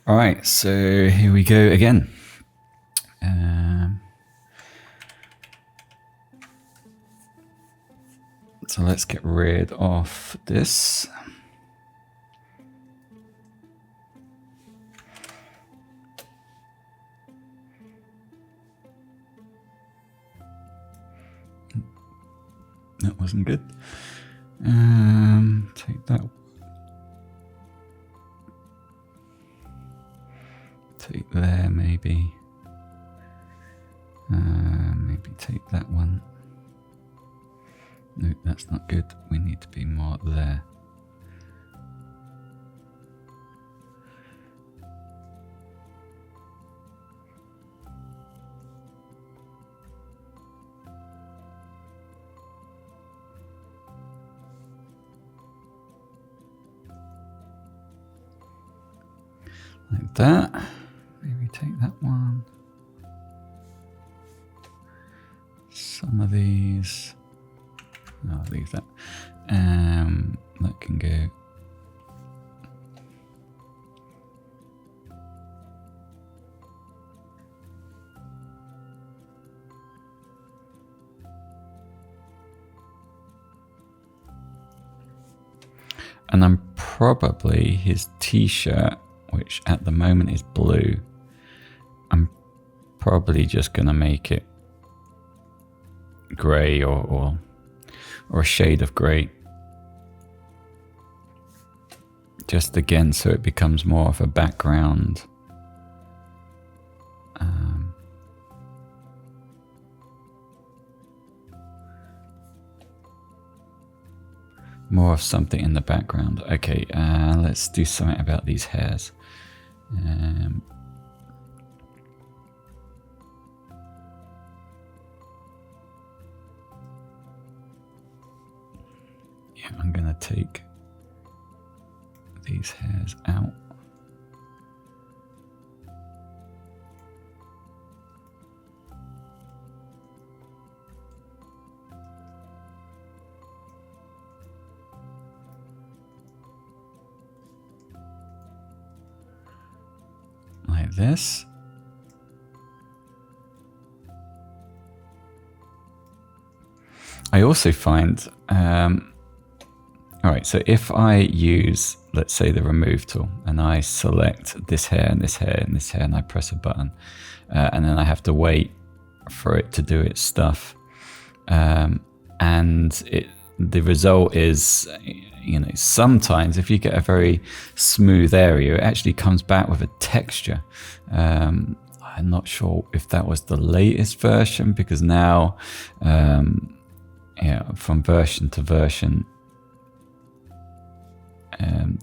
All right, so here we go again. So let's get rid of this. That wasn't good. Take that. Take there, maybe. Maybe take that one. No, that's not good. We need to be more there. Like that. Maybe take that one. Some of these. I'll leave that. That can go. And I'm probably his t-shirt, which at the moment is blue. I'm probably just gonna make it grey or a shade of grey. Just again, so it becomes more of a background. More of something in the background. Okay, let's do something about these hairs. Yeah, I'm gonna take these hairs out. Like this. I also find, all right, so if I use, let's say, the remove tool, and I select this hair and this hair and this hair, and I press a button, and then I have to wait for it to do its stuff, and the result is, you know, sometimes if you get a very smooth area, it actually comes back with a texture. I'm not sure if that was the latest version, because now, yeah, from version to version,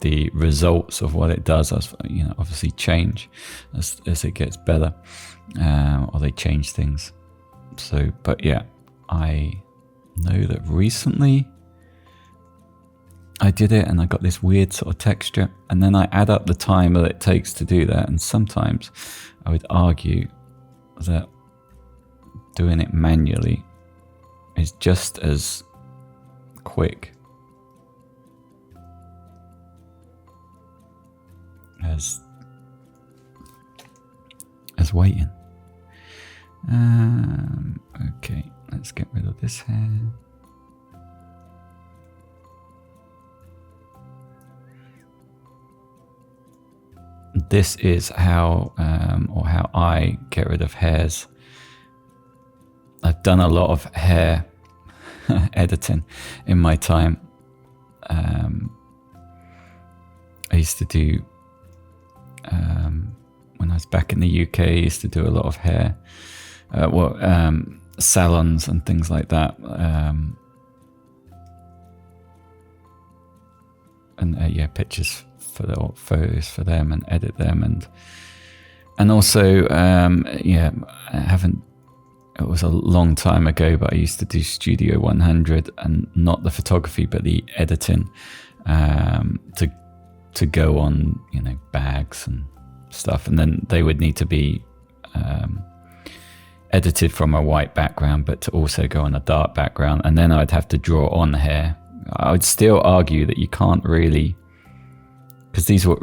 the results of what it does, you know, obviously change as it gets better, or they change things. So, but yeah, I know that recently I did it and I got this weird sort of texture, and then I add up the time that it takes to do that, and sometimes I would argue that doing it manually is just as quick as waiting. Okay, let's get rid of this hair. This is how, or how I get rid of hairs. I've done a lot of hair editing in my time. I used to do, when I was back in the UK, I used to do a lot of hair, salons and things like that. And yeah, pictures for the photos for them and edit them, and also yeah, I haven't. It was a long time ago, but I used to do Studio 100, and not the photography, but the editing, to go on, you know, bags and stuff, and then they would need to be edited from a white background, but to also go on a dark background, and then I'd have to draw on hair. I would still argue that you can't really, because these were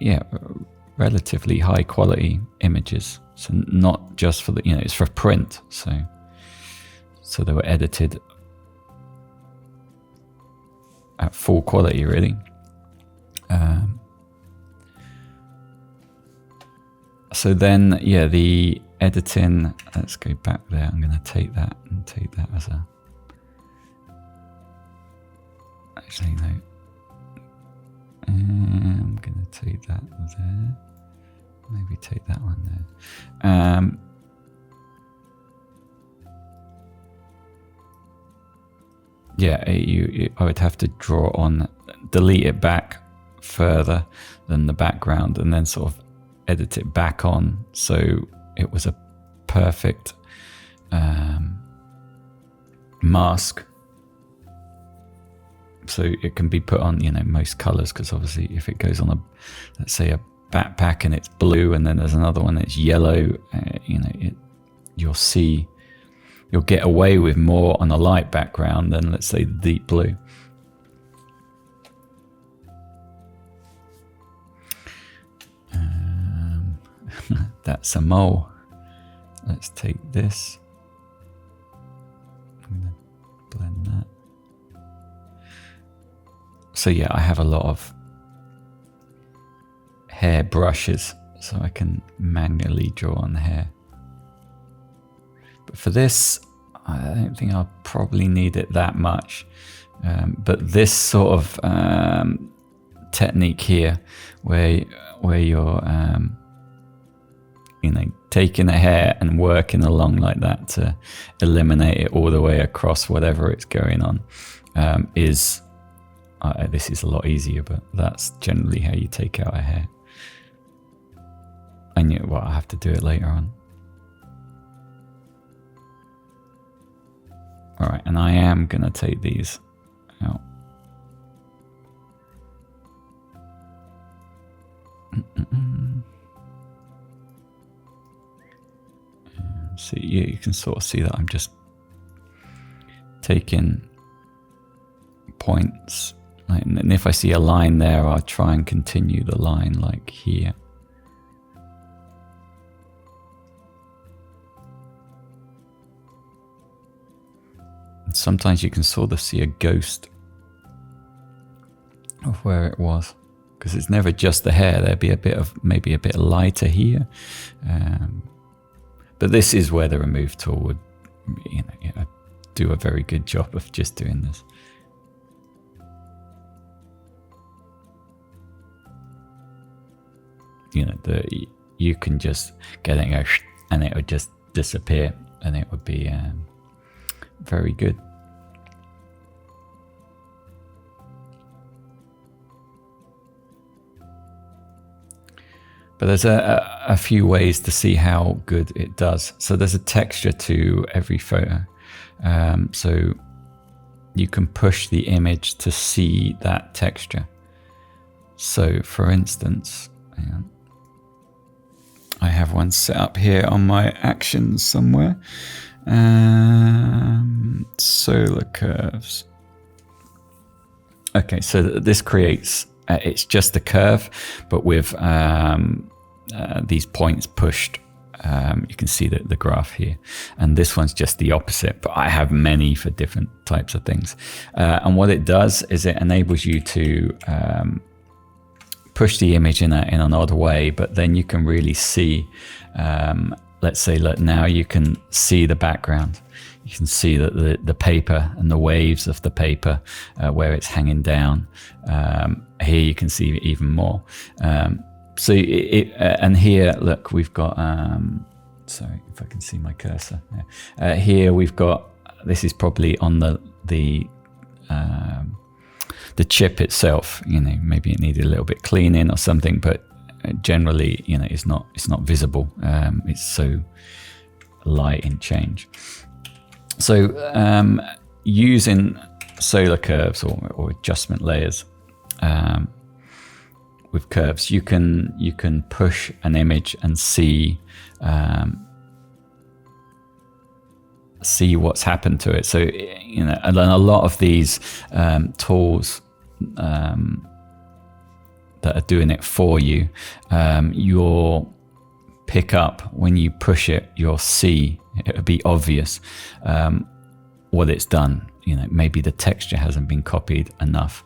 yeah, relatively high quality images. So not just for the, it's for print. So they were edited at full quality, really. So then, yeah, the editing, let's go back there. I'm going to take that and take that as a, actually no, I'm going to take that there, maybe take that one there. Yeah, I would have to draw on, delete it back further than the background, and then sort of edit it back on so it was a perfect mask. So it can be put on, most colors, because obviously if it goes on a, let's say a backpack and it's blue, and then there's another one that's yellow, you'll get away with more on a light background than, let's say, the deep blue. That's a mole. Let's take this. I'm going to blend that. So yeah, I have a lot of hair brushes, so I can manually draw on the hair. But for this, I don't think I'll probably need it that much. But this sort of technique here, where you're taking a hair and working along like that to eliminate it all the way across whatever it's going on, is this is a lot easier, but that's generally how you take out a hair. And I have to do it later on. All right, and I am gonna take these out. So you can sort of see that I'm just taking points, and if I see a line there, I'll try and continue the line like here. And sometimes you can sort of see a ghost of where it was, because it's never just the hair. There'd be maybe a bit lighter here. But this is where the remove tool would, do a very good job of just doing this. You can just get it and it would just disappear, and it would be very good. But there's a few ways to see how good it does. So there's a texture to every photo. So you can push the image to see that texture. So for instance, hang on. I have one set up here on my actions somewhere. Solar curves. Okay, so this creates, it's just a curve, but with these points pushed. You can see the graph here, and this one's just the opposite, but I have many for different types of things. And what it does is it enables you to push the image in an odd way, but then you can really see, let's say, look, now you can see the background. You can see that the paper and the waves of the paper where it's hanging down. Here you can see even more. So and here, look, we've got, sorry if I can see my cursor. Yeah. Here we've got, this is probably on the chip itself. Maybe it needed a little bit cleaning or something, but generally, it's not visible. It's so light in change. So using solar curves or adjustment layers with curves, you can push an image and see what's happened to it. So and then a lot of these tools, that are doing it for you, you'll pick up when you push it. You'll see, it'll be obvious what it's done. Maybe the texture hasn't been copied enough.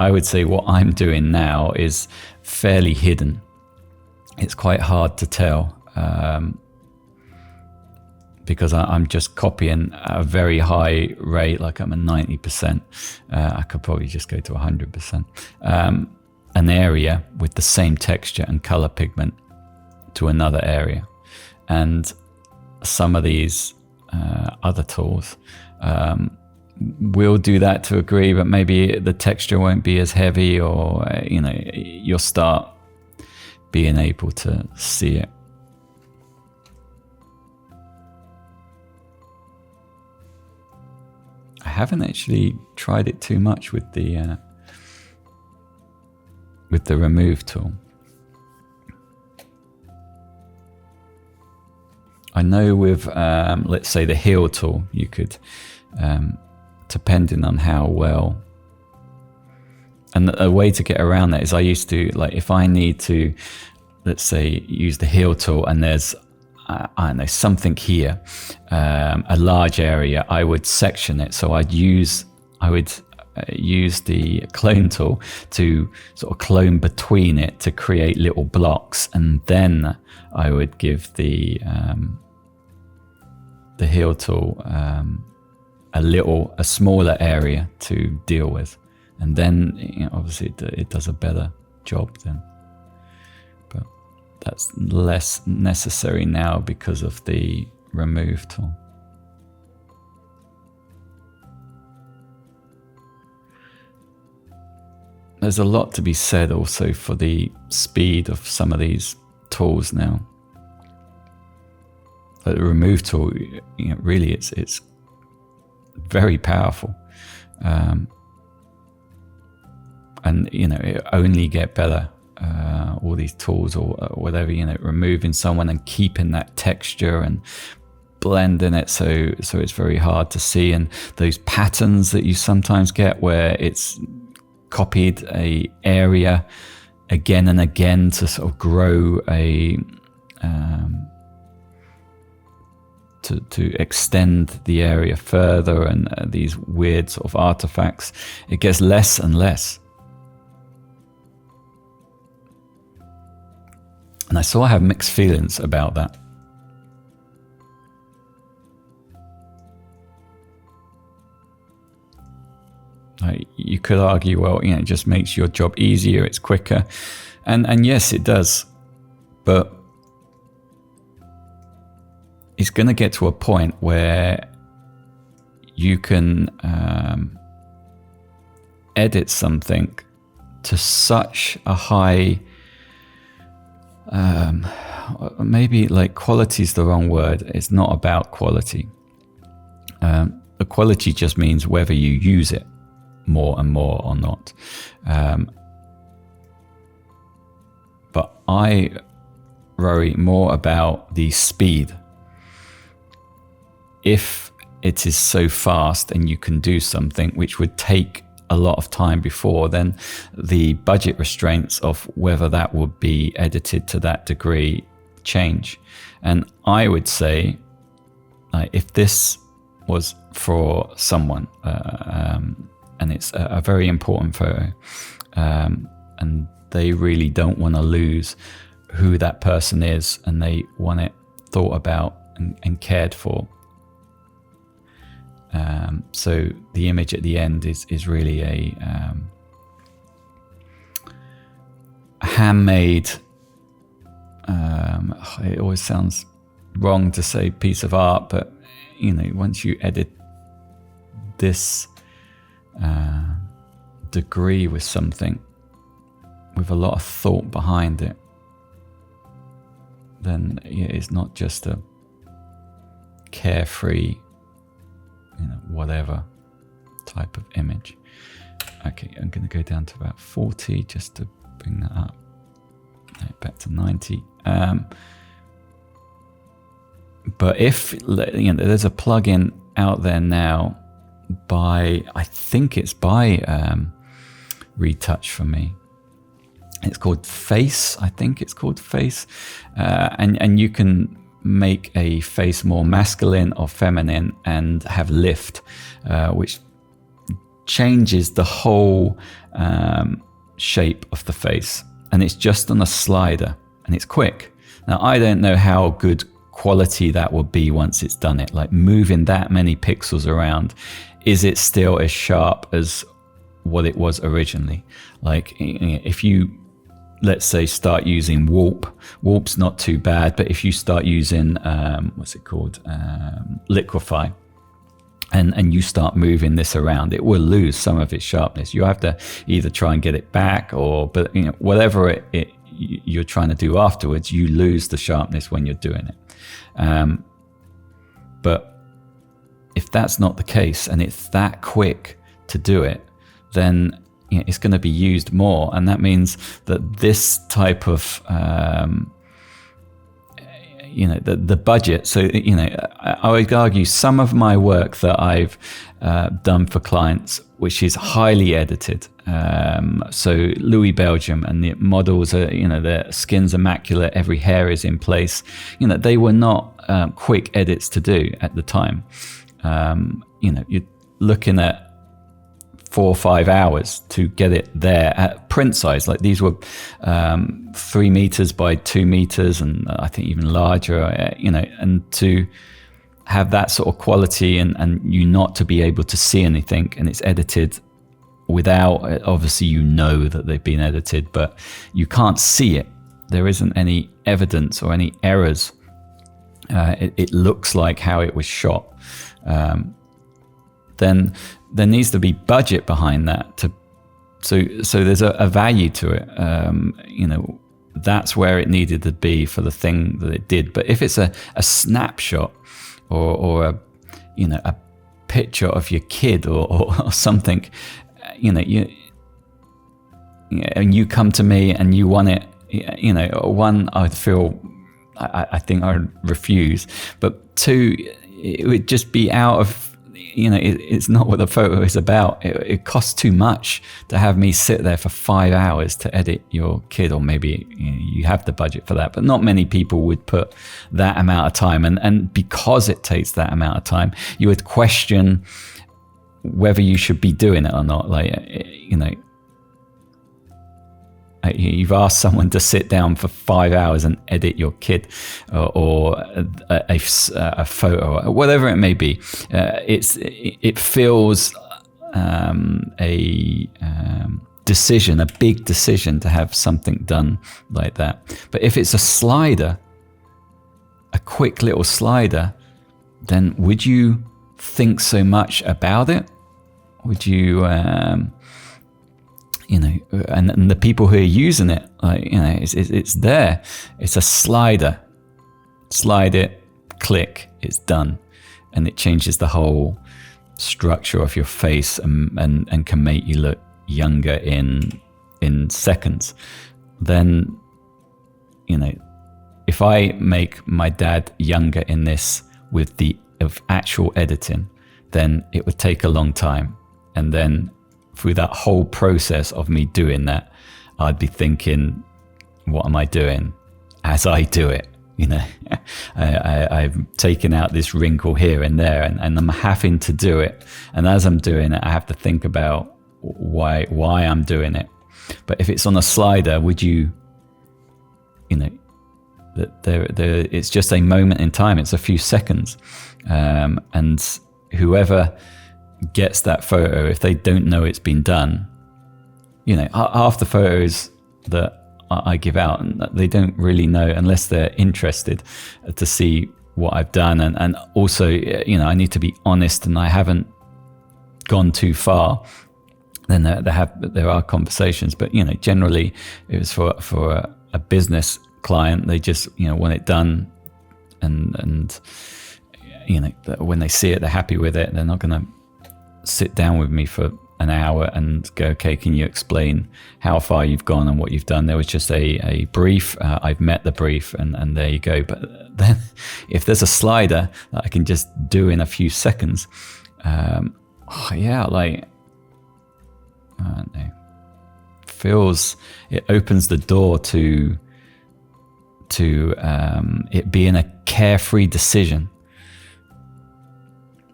I would say what I'm doing now is fairly hidden. It's quite hard to tell because I'm just copying at a very high rate, like I'm at 90%. I could probably just go to 100%. An area with the same texture and color pigment to another area. And some of these other tools will do that to a degree, but maybe the texture won't be as heavy, or you'll start being able to see it. I haven't actually tried it too much with the remove tool. I know with let's say the heal tool, you could depending on how well. And a way to get around that is I used to, like, if I need to, let's say, use the heal tool and there's, I don't know, something here, a large area, I would section it. So I would use the clone tool to sort of clone between it to create little blocks. And then I would give the heal tool a smaller area to deal with. And then, obviously, it does a better job then. But that's less necessary now because of the remove tool. There's a lot to be said also for the speed of some of these tools now. Like the remove tool, really, it's very powerful. And it only get better, all these tools or whatever, removing someone and keeping that texture and blending it so it's very hard to see. And those patterns that you sometimes get where it's copied a area again and again to sort of grow to extend the area further, and these weird sort of artifacts, it gets less and less. And I sort of have mixed feelings about that. You could argue, well, it just makes your job easier, it's quicker. And yes, it does. But it's going to get to a point where you can edit something to such a high... maybe like quality is the wrong word. It's not about quality. The quality just means whether you use it more and more or not. But I worry more about the speed. If it is so fast and you can do something which would take a lot of time before, then the budget restraints of whether that would be edited to that degree change. And I would say, if this was for someone, and it's a very important photo, and they really don't want to lose who that person is, and they want it thought about and cared for. So the image at the end is really a handmade, it always sounds wrong to say piece of art, but once you edit this degree with something with a lot of thought behind it, then it's not just a carefree whatever type of image. Okay, I'm going to go down to about 40 just to bring that up. Back to 90. But if there's a plugin out there now I think it's by retouch for me. It's called Face, I think it's called Face. And you can make a face more masculine or feminine and have lift, which changes the whole shape of the face. And it's just on a slider, and it's quick. Now, I don't know how good quality that will be once it's done it. Like, moving that many pixels around, is it still as sharp as what it was originally? Like, if you, let's say, start using warp's not too bad, but if you start using what's it called, liquify, and you start moving this around, it will lose some of its sharpness. You have to either try and get it back, but whatever you're trying to do afterwards, you lose the sharpness when you're doing it. But if that's not the case, and it's that quick to do it, then it's going to be used more, and that means that this type of the budget. So I would argue some of my work that I've done for clients, which is highly edited. So Louis Belgium, and the models are, their skin's immaculate, every hair is in place. They were not quick edits to do at the time. You're looking at 4 or 5 hours to get it there at print size. Like, these were 3 meters by 2 meters, and I think even larger, and to have that sort of quality and you not to be able to see anything, and it's edited without, obviously that they've been edited, but you can't see it. There isn't any evidence or any errors. It looks like how it was shot. Then there needs to be budget behind that so there's a value to it. That's where it needed to be for the thing that it did. But if it's a snapshot or a picture of your kid or something, and you come to me and you want it, one, I'd feel, I think I'd refuse, but two, it would just be out of, it's not what the photo is about. It costs too much to have me sit there for 5 hours to edit your kid, or maybe you have the budget for that, but not many people would put that amount of time. And because it takes that amount of time, you would question whether you should be doing it or not. Like, you've asked someone to sit down for 5 hours and edit your kid, or a photo, or whatever it may be. It feels a decision, a big decision, to have something done like that. But if it's a slider, a quick little slider, then would you think so much about it? Would you and the people who are using it, it's there. It's a slider. Slide it, click, it's done. And it changes the whole structure of your face and can make you look younger in seconds. Then, if I make my dad younger in this with the actual editing, then it would take a long time. And then through that whole process of me doing that, I'd be thinking, what am I doing as I do it? I've taken out this wrinkle here and there, and I'm having to do it. And as I'm doing it, I have to think about why I'm doing it. But if it's on a slider, would you, it's just a moment in time. It's a few seconds. And whoever gets that photo, if they don't know it's been done, half the photos that I give out, and they don't really know unless they're interested to see what I've done. And also, I need to be honest, and I haven't gone too far. Then there are conversations, but generally it was for a business client. They just want it done, and when they see it, they're happy with it. They're not going to sit down with me for an hour and go, okay, can you explain how far you've gone and what you've done? There was just a brief. I've met the brief, and there you go. But then if there's a slider that I can just do in a few seconds, I don't know. it opens the door to it being a carefree decision.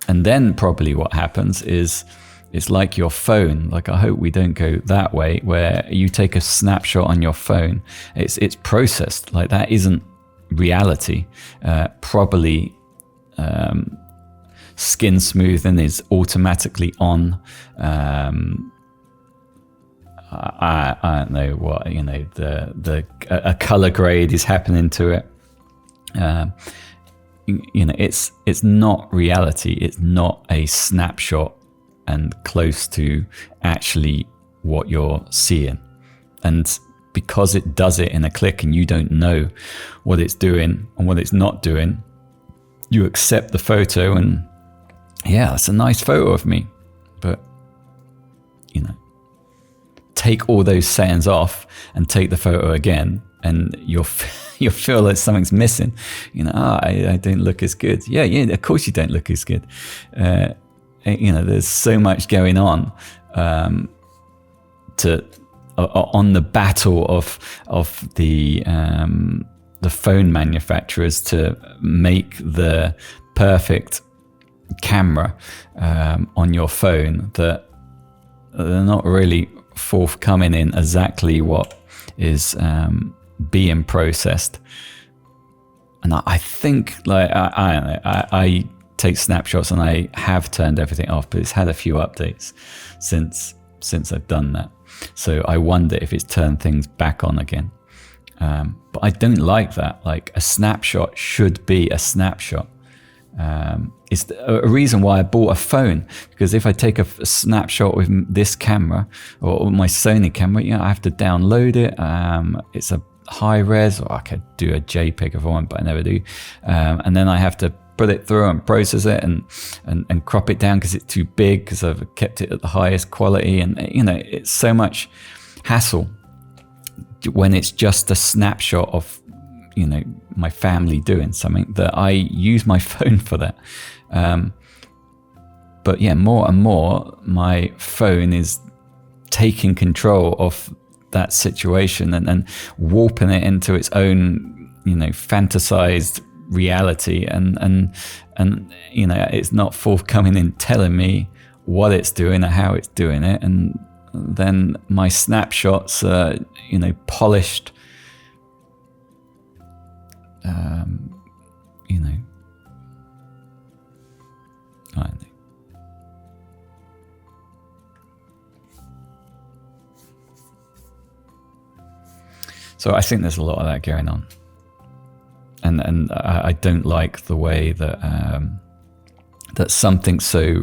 And then probably what happens is it's like your phone. Like, I hope we don't go that way, where you take a snapshot on your phone. It's processed. Like, that isn't reality. Probably skin smoothing is automatically on. I don't know what, a color grade is happening to it. It's not reality. It's not a snapshot and close to actually what you're seeing. And because it does it in a click and you don't know what it's doing and what it's not doing, you accept the photo and yeah, it's a nice photo of me. But, take all those settings off and take the photo again, and you'll feel like something's missing. I don't look as good. Yeah, of course you don't look as good. There's so much going on on the battle of the phone manufacturers to make the perfect camera on your phone, that they're not really forthcoming in exactly what is being processed. And I think, like, I don't know, I take snapshots and I have turned everything off, but it's had a few updates since I've done that. So I wonder if it's turned things back on again. But I don't like that. Like, a snapshot should be a snapshot. It's a reason why I bought a phone, because if I take a snapshot with this camera or my Sony camera, I have to download it. It's a high res, or I could do a JPEG if I want, but I never do. And then I have to put it through and process it and crop it down because it's too big, because I've kept it at the highest quality. And it's so much hassle when it's just a snapshot of my family doing something, that I use my phone for that. But yeah, more and more my phone is taking control of that situation and warping it into its own fantasized reality, and it's not forthcoming in telling me what it's doing or how it's doing it. And then my snapshots are polished, I don't know. So I think there's a lot of that going on, and I don't like the way that that something so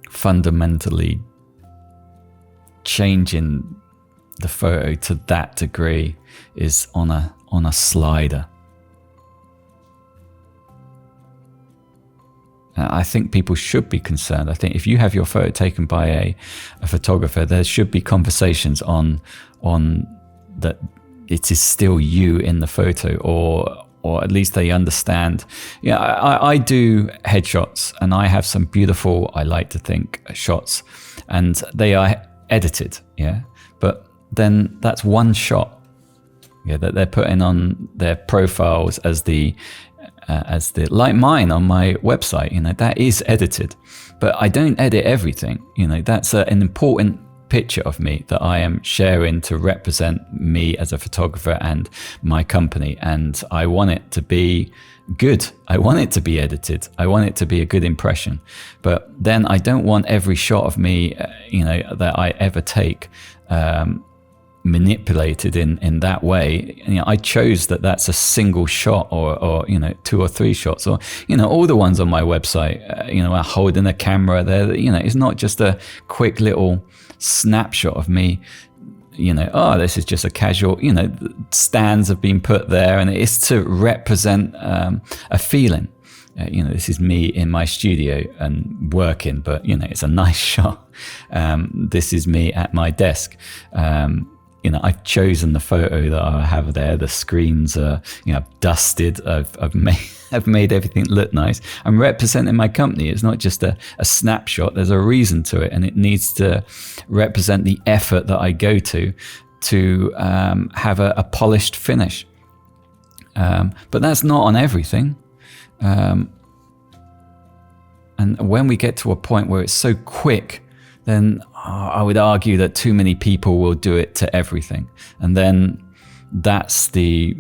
fundamentally changing the photo to that degree is on a slider. I think people should be concerned. I think if you have your photo taken by a photographer, there should be conversations on that it is still you in the photo, or at least they understand. I do headshots, and I have some beautiful, I like to think, shots, and they are edited, but then that's one shot that they're putting on their profiles as the like mine on my website, that is edited, but I don't edit everything. That's an important picture of me that I am sharing to represent me as a photographer and my company, and I want it to be good. I want it to be edited. I want it to be a good impression, but then I don't want every shot of me that I ever take manipulated in that way. I chose that's a single shot, or 2 or 3 shots, or all the ones on my website, holding a camera there, it's not just a quick little snapshot of me, this is just a casual, stands have been put there, and it's to represent a feeling. This is me in my studio and working, but it's a nice shot. This is me at my desk. I've chosen the photo that I have there. The screens are, dusted. I've made everything look nice. I'm representing my company. It's not just a snapshot. There's a reason to it, and it needs to represent the effort that I go to have a polished finish. But that's not on everything. And when we get to a point where it's so quick, then I would argue that too many people will do it to everything. And then that's the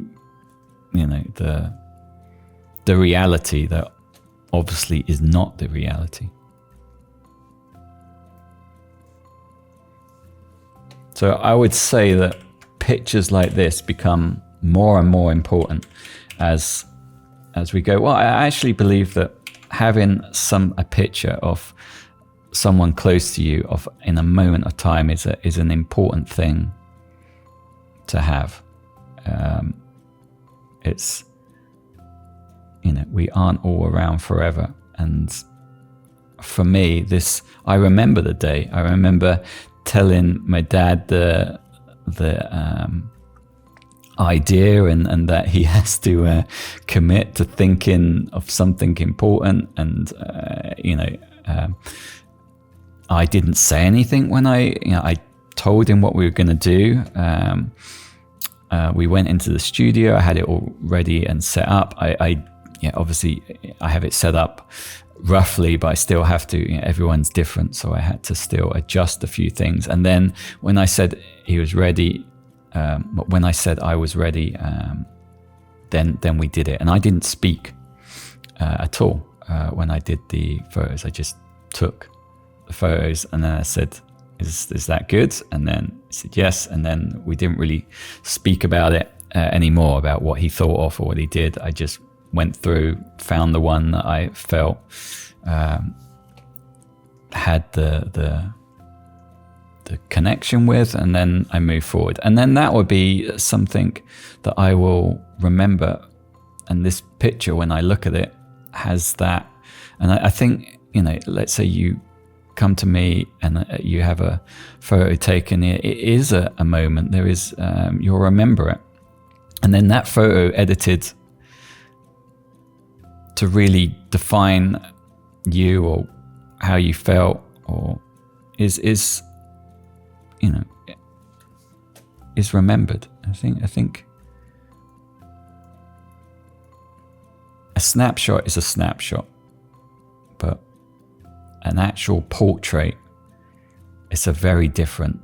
reality that obviously is not the reality. So I would say that pictures like this become more and more important as we go. Well, I actually believe that having a picture of someone close to you in a moment of time is an important thing to have. It's we aren't all around forever, and for me, I remember the day. I remember telling my dad the idea and that he has to commit to thinking of something important, and I didn't say anything when I told him what we were going to do. We went into the studio. I had it all ready and set up. Obviously I have it set up roughly, but I still have to, everyone's different, so I had to still adjust a few things. And then when I said he was ready, when I said I was ready, then we did it. And I didn't speak at all when I did the photos. I just took the photos, and then I said, is that good? And then he said yes, and then we didn't really speak about it anymore, about what he thought of or what he did. I just went through, found the one that I felt had the connection with, and then I move forward. And then that would be something that I will remember. And this picture, when I look at it, has that. And I think, let's say you come to me and you have a photo taken, it is a moment. There is, you'll remember it. And then that photo edited to really define you or how you felt, or is remembered. I think a snapshot is a snapshot, but an actual portrait is a very different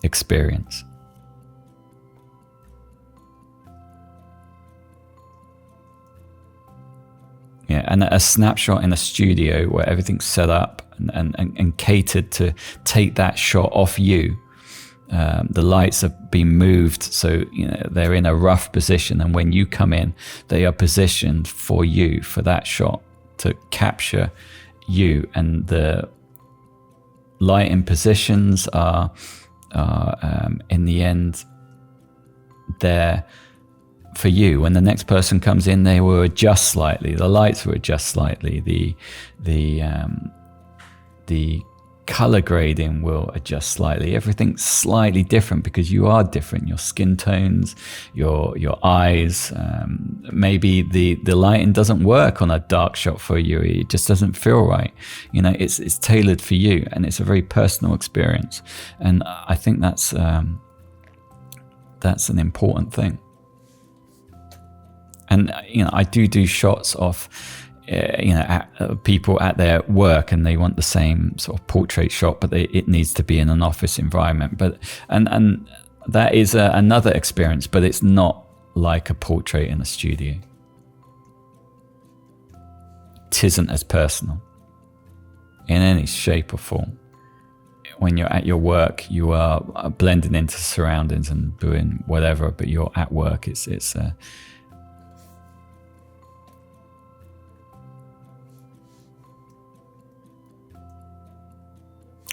experience. Yeah, and a snapshot in a studio where everything's set up and catered to take that shot off you. The lights have been moved, so they're in a rough position, and when you come in, they are positioned for you, for that shot, to capture you. And the lighting positions are in the end there for you. When the next person comes in, they will adjust slightly. The lights will adjust slightly. The color grading will adjust slightly. Everything's slightly different because you are different. Your skin tones, your eyes. Maybe the lighting doesn't work on a dark shot for you. It just doesn't feel right. It's tailored for you, and it's a very personal experience. And I think that's an important thing. And I do shots of people at their work, and they want the same sort of portrait shot, but it needs to be in an office environment. But and that is another experience, but it's not like a portrait in a studio. It isn't as personal in any shape or form. When you're at your work, you are blending into surroundings and doing whatever, but you're at work.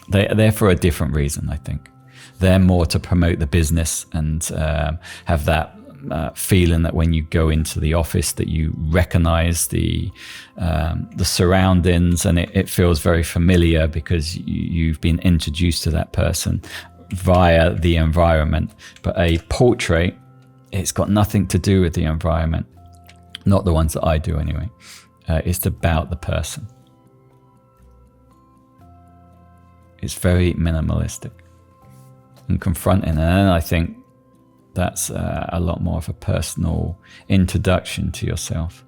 They're there for a different reason, I think. They're more to promote the business and have that feeling that when you go into the office that you recognize the surroundings, and it feels very familiar because you've been introduced to that person via the environment. But a portrait, it's got nothing to do with the environment, not the ones that I do anyway. It's about the person. It's very minimalistic and confronting, and I think that's a lot more of a personal introduction to yourself.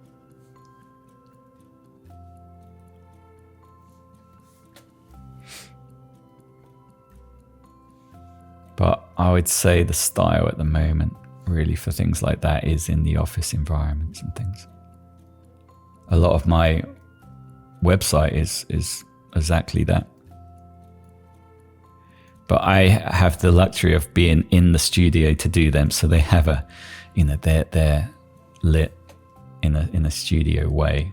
But I would say the style at the moment, really, for things like that is in the office environments and things. A lot of my website is exactly that. But I have the luxury of being in the studio to do them, so they have a, they're lit in a studio way,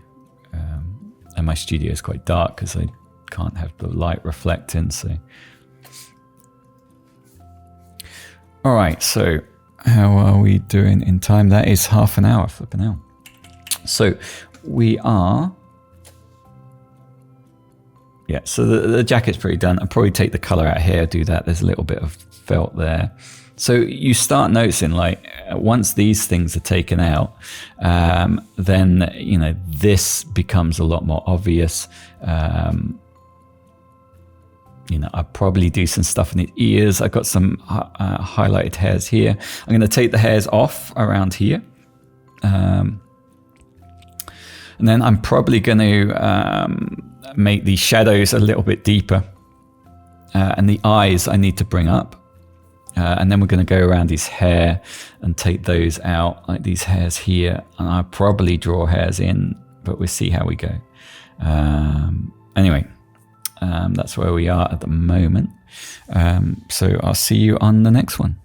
and my studio is quite dark because I can't have the light reflecting. So, all right. So, how are we doing in time? That is half an hour. Flipping out. So we are. Yeah, so the jacket's pretty done. I'll probably take the color out here, do that. There's a little bit of felt there. So you start noticing, like, once these things are taken out, then, this becomes a lot more obvious. I'll probably do some stuff in the ears. I've got some highlighted hairs here. I'm going to take the hairs off around here. And then I'm probably going to make the shadows a little bit deeper. And the eyes I need to bring up. And then we're going to go around his hair and take those out, like these hairs here. And I'll probably draw hairs in, but we'll see how we go. Anyway, that's where we are at the moment. So I'll see you on the next one.